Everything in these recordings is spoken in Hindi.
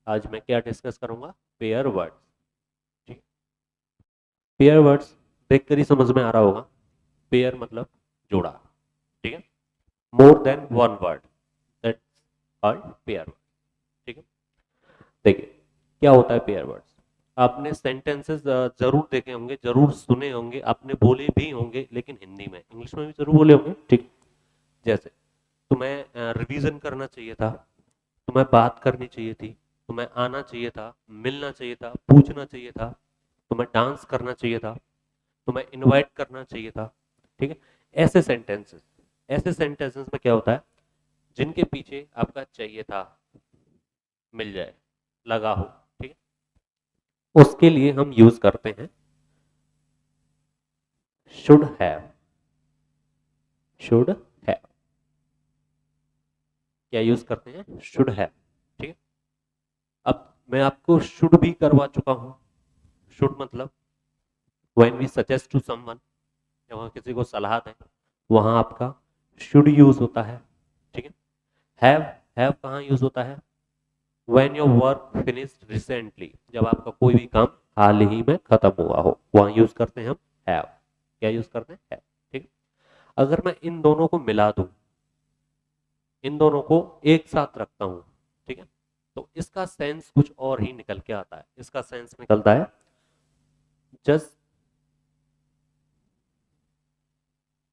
आज मैं क्या डिस्कस करूंगा? Pair words. ठीक। पेयर वर्ड्स देखकर ही समझ में आ रहा होगा। पेयर मतलब जोड़ा। ठीक है। More than one word, that's called pair word. ठीक है। देखिए क्या होता है पेयर वर्ड्स। आपने सेंटेंसेस जरूर देखे होंगे, जरूर सुने होंगे, आपने बोले भी होंगे, लेकिन हिंदी में, इंग्लिश में भी जरूर बोले होंगे। ठीक। जैसे तुम्हें रिवीजन करना चाहिए था, तुम्हें बात करनी चाहिए थी, तुम्हें आना चाहिए था, मिलना चाहिए था, पूछना चाहिए था, तुम्हें डांस करना चाहिए था, तुम्हें इनवाइट करना चाहिए था। ठीक है। ऐसे सेंटेंसेस, ऐसे सेंटेंसेस में क्या होता है, जिनके पीछे आपका चाहिए था मिल जाए, लगा हो। ठीक है। उसके लिए हम यूज करते हैं शुड हैव। शुड हैव क्या यूज करते हैं? Should have. ठीक है। अब मैं आपको शुड भी करवा चुका हूं। शुड मतलब when we suggest to someone, जब हम किसी को सलाह दें, वहां आपका शुड यूज होता है। ठीक है। हैव, हैव कहाँ यूज होता है? When your work finished recently, जब आपका कोई भी काम हाल ही में खत्म हुआ हो, वहां यूज करते हैं हम हैव। क्या यूज करते हैं? हैव। ठीक है। अगर मैं इन दोनों को मिला दूं, इन दोनों को एक साथ रखता हूं, ठीक है, तो इसका सेंस कुछ और ही निकल के आता है। इसका सेंस निकलता है just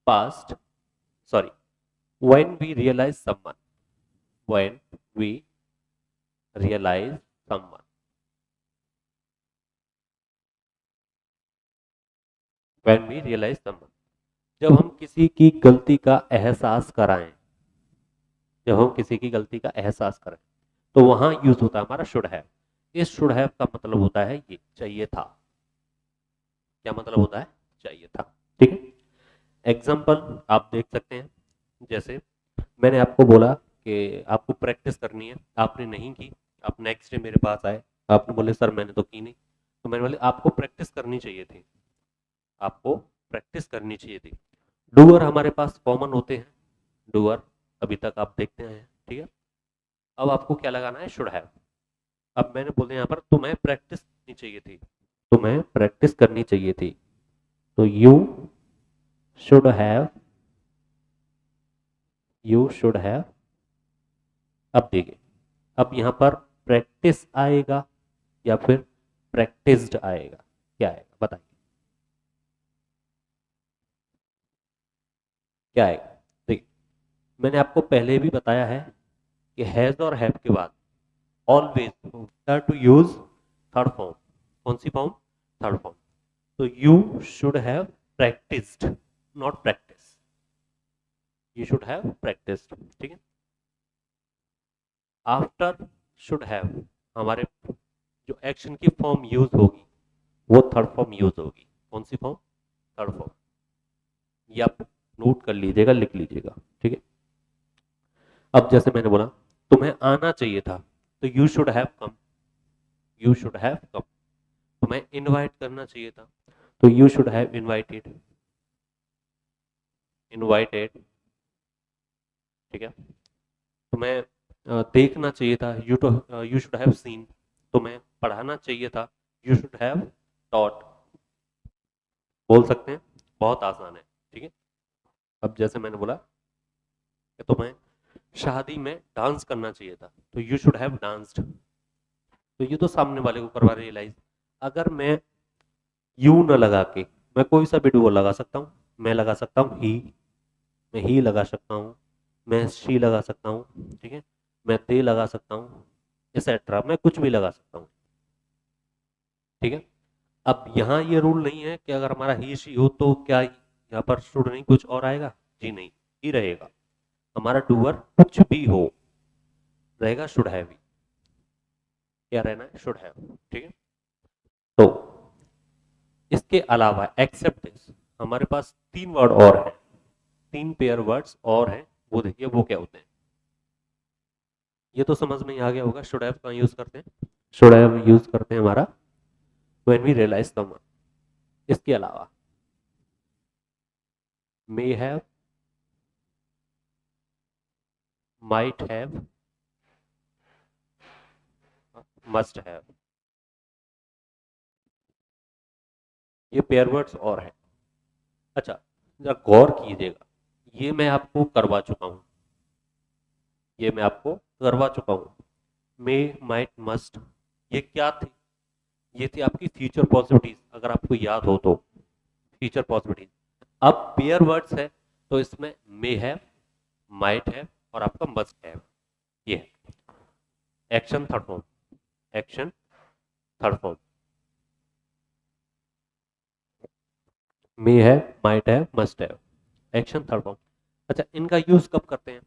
past, sorry, when we realise someone, when we realise someone, when we realise someone, जब हम किसी की गलती का एहसास कराएं, जब हम किसी की गलती का एहसास करें, तो वहां यूज होता है हमारा शुड हैव। इस शुड हैव का मतलब होता है ये चाहिए था। क्या मतलब होता है? चाहिए था। ठीक है। एग्जाम्पल आप देख सकते हैं। जैसे मैंने आपको बोला कि आपको प्रैक्टिस करनी है, आपने नहीं की, आप नेक्स्ट डे मेरे पास आए, आपने बोले सर मैंने तो की नहीं, तो मैंने बोले आपको प्रैक्टिस करनी चाहिए थी, आपको प्रैक्टिस करनी चाहिए थी। डूअर हमारे पास कॉमन होते हैं, डूअर अभी तक आप देखते हैं। ठीक है। अब आपको क्या लगाना है? Should have. अब मैंने बोले यहाँ पर तुम्हें प्रैक्टिस करनी चाहिए थी, तुम्हें प्रैक्टिस करनी चाहिए थी, तो should have you should have. अब देखिए, अब यहाँ पर प्रैक्टिस आएगा या फिर प्रैक्टिस्ड आएगा? क्या आएगा बताइए? क्या आएगा? देखिए मैंने आपको पहले भी बताया है कि हैज और हैव के बाद always to use third form. कौन सी फॉर्म? Third form. तो you should have practised, not practice, you should have practised. ठीक है। आफ्टर शुड हैव हमारे जो एक्शन की फॉर्म यूज होगी वो थर्ड फॉर्म यूज होगी। कौन सी फॉर्म? Third form. ये आप नोट कर लीजिएगा, लिख लीजिएगा। ठीक है। अब जैसे मैंने बोला तुम्हें आना चाहिए था, तो you should have come, you should have come. तुम्हें इनवाइट करना चाहिए था, तो you should have invited, invited. ठीक है। तुम्हें देखना चाहिए था, यू शुड हैव सीन। तुम्हें पढ़ाना चाहिए था, यू शुड हैव टॉट। बोल सकते हैं, बहुत आसान है। ठीक है। अब जैसे मैंने बोला कि तुम्हें शादी में डांस करना चाहिए था, तो यू शुड हैव डांस्ड। तो ये तो सामने वाले को करवा रियलाइज। अगर मैं यू न लगा के मैं कोई सा भी डुओ लगा सकता हूँ। मैं लगा सकता हूँ ही, मैं ही लगा सकता हूँ, मैं शी लगा सकता हूँ। ठीक है। मैं दे लगा सकता हूँ, एक्सेट्रा, मैं कुछ भी लगा सकता हूँ। ठीक है। अब यहाँ ये रूल नहीं है कि अगर हमारा ही शी हो तो क्या यहाँ पर शुड नहीं कुछ और आएगा? जी नहीं, ही रहेगा। हमारा डूअर कुछ भी हो रहेगा शुड हैव ही। क्या रहना है? Should have. ठीक है। तो इसके अलावा एक्सेप्ट दिस हमारे पास तीन वर्ड और हैं, तीन पेयर वर्ड्स और हैं। वो देखिए वो क्या होते हैं। ये तो समझ में ही आ गया होगा। शुड हैव कहाँ यूज करते हैं? शुड हैव यूज करते हैं हमारा व्हेन वी रियलाइज समवन। इसके अलावा may have, might have, must have, ये पेयर वर्ड्स और है। अच्छा, जरा गौर कीजिएगा, ये मैं आपको करवा चुका हूँ, ये मैं आपको करवा चुका हूँ। मे, माइट, मस्ट, ये क्या थी? ये थी आपकी फ्यूचर पॉसिबिलिटीज, अगर आपको याद हो तो, फ्यूचर पॉसिबिलिटीज। अब पेयर वर्ड्स है तो इसमें मे है, माइट है और आपका मस्ट है। ये है action third form, action third form, may है, माइट है, मस्ट है, एक्शन थर्ड फॉर्म। अच्छा, इनका यूज कब करते हैं?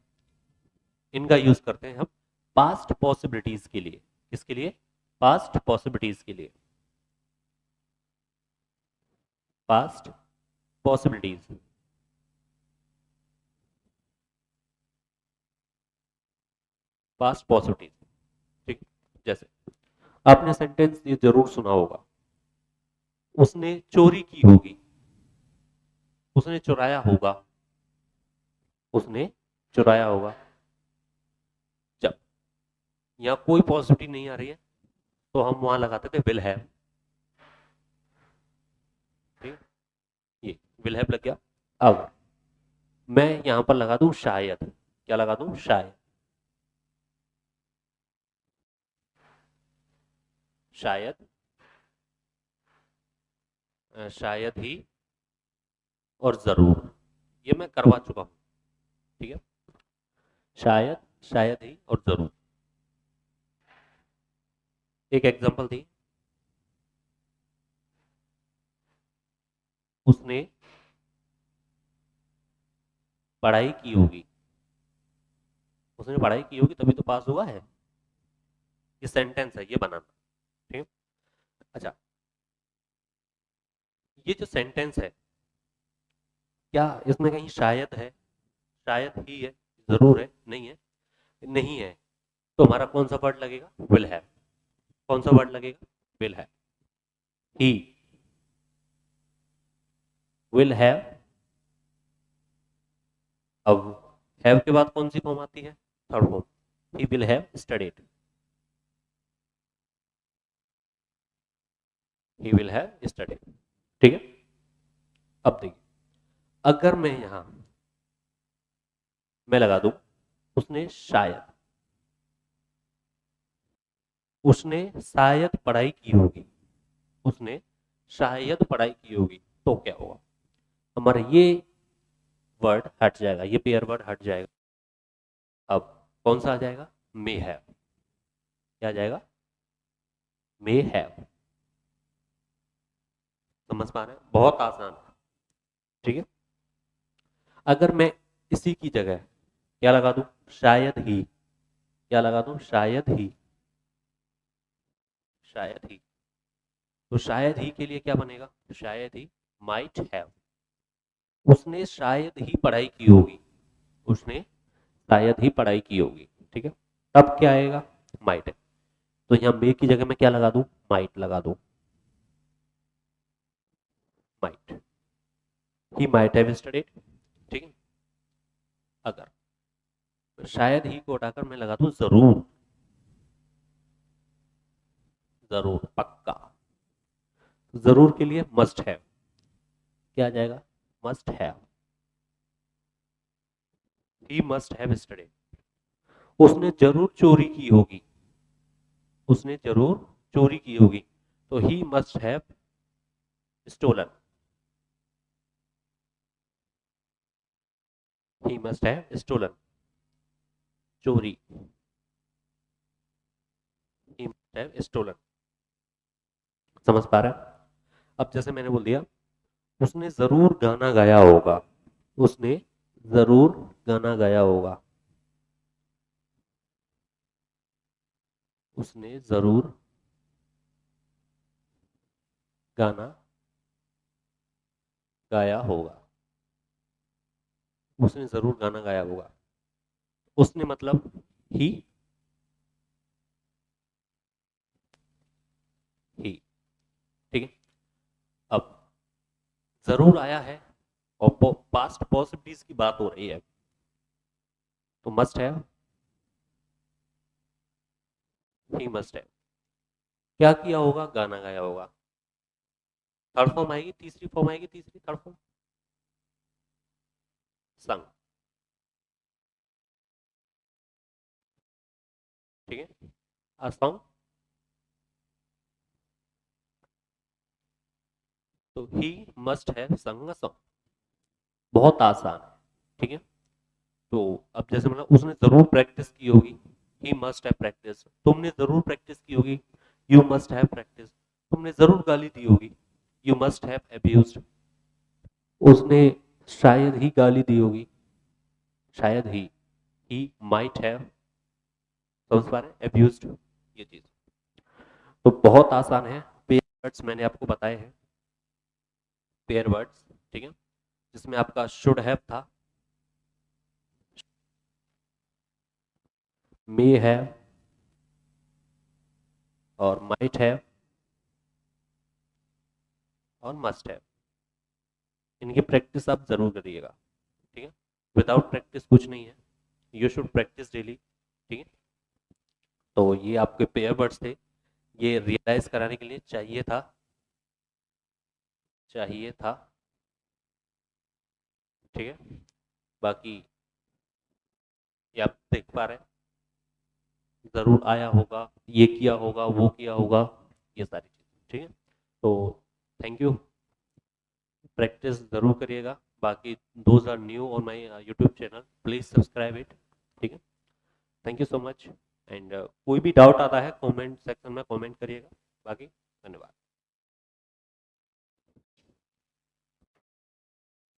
इनका यूज करते हैं हम पास्ट पॉसिबिलिटीज के लिए। किसके लिए? पास्ट पॉसिबिलिटीज के लिए, पास्ट पॉसिबिलिटीज, पास्ट पॉसिबिलिटीज। ठीक, जैसे आपने सेंटेंस ये जरूर सुना होगा, उसने चोरी की होगी, उसने चुराया होगा, उसने चुराया होगा। जब यहाँ कोई पॉसिबिलिटी नहीं आ रही है तो हम वहां लगाते थे विल हैव। ठीक, ये विल हैव लग गया। अब मैं यहां पर लगा दूं शायद, क्या लगा दूं? शायद, शायद, शायद ही और जरूर, ये मैं करवा चुका हूं। ठीक है, शायद, शायद ही और जरूर। एक एग्जांपल थी, उसने पढ़ाई की होगी, उसने पढ़ाई की होगी तभी तो पास हुआ है। ये सेंटेंस है, ये बनाना। ठीक है। अच्छा, ये जो सेंटेंस है, क्या इसमें कहीं शायद है? शायद ही है, जरूर है, नहीं है? नहीं है, तो हमारा कौन सा वर्ड लगेगा? Will have. कौन सा वर्ड लगेगा? Will have. He will have. अब हैव के बाद कौन सी फॉर्म आती है? Third form, he will have studied, he will have studied. ठीक है। अब देखिए, अगर मैं यहां मैं लगा दूं उसने शायद, उसने शायद पढ़ाई की होगी, उसने शायद पढ़ाई की होगी, तो क्या होगा? हमारा ये वर्ड हट जाएगा, ये पेयर वर्ड हट जाएगा। अब कौन सा आ जाएगा? May have. क्या आ जाएगा? May have. समझ पा रहे हैं? बहुत आसान है। ठीक है। अगर मैं इसी की जगह क्या लगा दूं? शायद ही। क्या लगा दूं? शायद ही, शायद ही। तो शायद ही के लिए क्या बनेगा? शायद ही, माइट हैव। उसने शायद ही पढ़ाई की होगी, उसने शायद ही पढ़ाई की होगी। ठीक है। तब क्या आएगा? माइट है। तो यहाँ मे की जगह मैं क्या लगा दूं? माइट लगा दूं, might. He might have studied. ठीक है। अगर शायद ही को हटाकर मैं लगा दूं जरूर, जरूर, पक्का। जरूर के लिए मस्ट हैव। क्या आ जाएगा? Must have. He must have studied. उसने जरूर चोरी की होगी, उसने जरूर चोरी की होगी, तो he must have stolen, he must have stolen, चोरी, ही मस्ट हैव स्टोलन। समझ पा रहा है? अब जैसे मैंने बोल दिया, उसने जरूर गाना गाया होगा, उसने जरूर गाना गाया होगा, उसने जरूर गाना गाया होगा, उसने जरूर गाना गाया होगा। उसने मतलब ही, ही। ठीक है। अब जरूर आया है और पास्ट पॉसिबिलिटीज की बात हो रही है, तो must have, he must have. क्या किया होगा, गाना गाया होगा। थर्ड फॉर्म आएगी, तीसरी फॉर्म आएगी, तीसरी थर्ड फॉर्म संग, ठीक है। अ सॉन्ग, तो ही मस्ट हैव संग अ सॉन्ग, बहुत आसान है, ठीक है। तो अब जैसे मतलब उसने जरूर प्रैक्टिस की होगी, ही मस्ट हैव प्रैक्टिस, तुमने जरूर प्रैक्टिस की होगी, यू मस्ट हैव प्रैक्टिस, तुमने जरूर गाली दी होगी, यू मस्ट हैव अब्यूज्ड, उसने शायद ही गाली दी होगी, शायद ही माइट हैव, समझ पा रहे हैं, अब्यूज्ड, ये चीज। तो बहुत आसान है, पेयर वर्ड्स मैंने आपको बताए हैं, पेयर वर्ड्स, ठीक है, जिसमें आपका शुड हैव था, मे हैव और माइट हैव और मस्ट हैव, इनकी प्रैक्टिस आप जरूर करिएगा, ठीक है। विदाउट प्रैक्टिस कुछ नहीं है, यू शुड प्रैक्टिस डेली, ठीक है। तो ये आपके पेयर वर्ड्स थे, ये रियलाइज कराने के लिए चाहिए था, ठीक है। बाकी ये आप देख पा रहे हैं, जरूर आया होगा, ये किया होगा, वो किया होगा, ये सारी चीजें, ठीक है। तो थैंक यू, प्रैक्टिस जरूर करिएगा। बाकी those are new on my YouTube channel, please subscribe it, ठीक है। Thank you so much, and कोई भी डाउट आता है कमेंट सेक्शन में कमेंट करिएगा। बाकी धन्यवाद।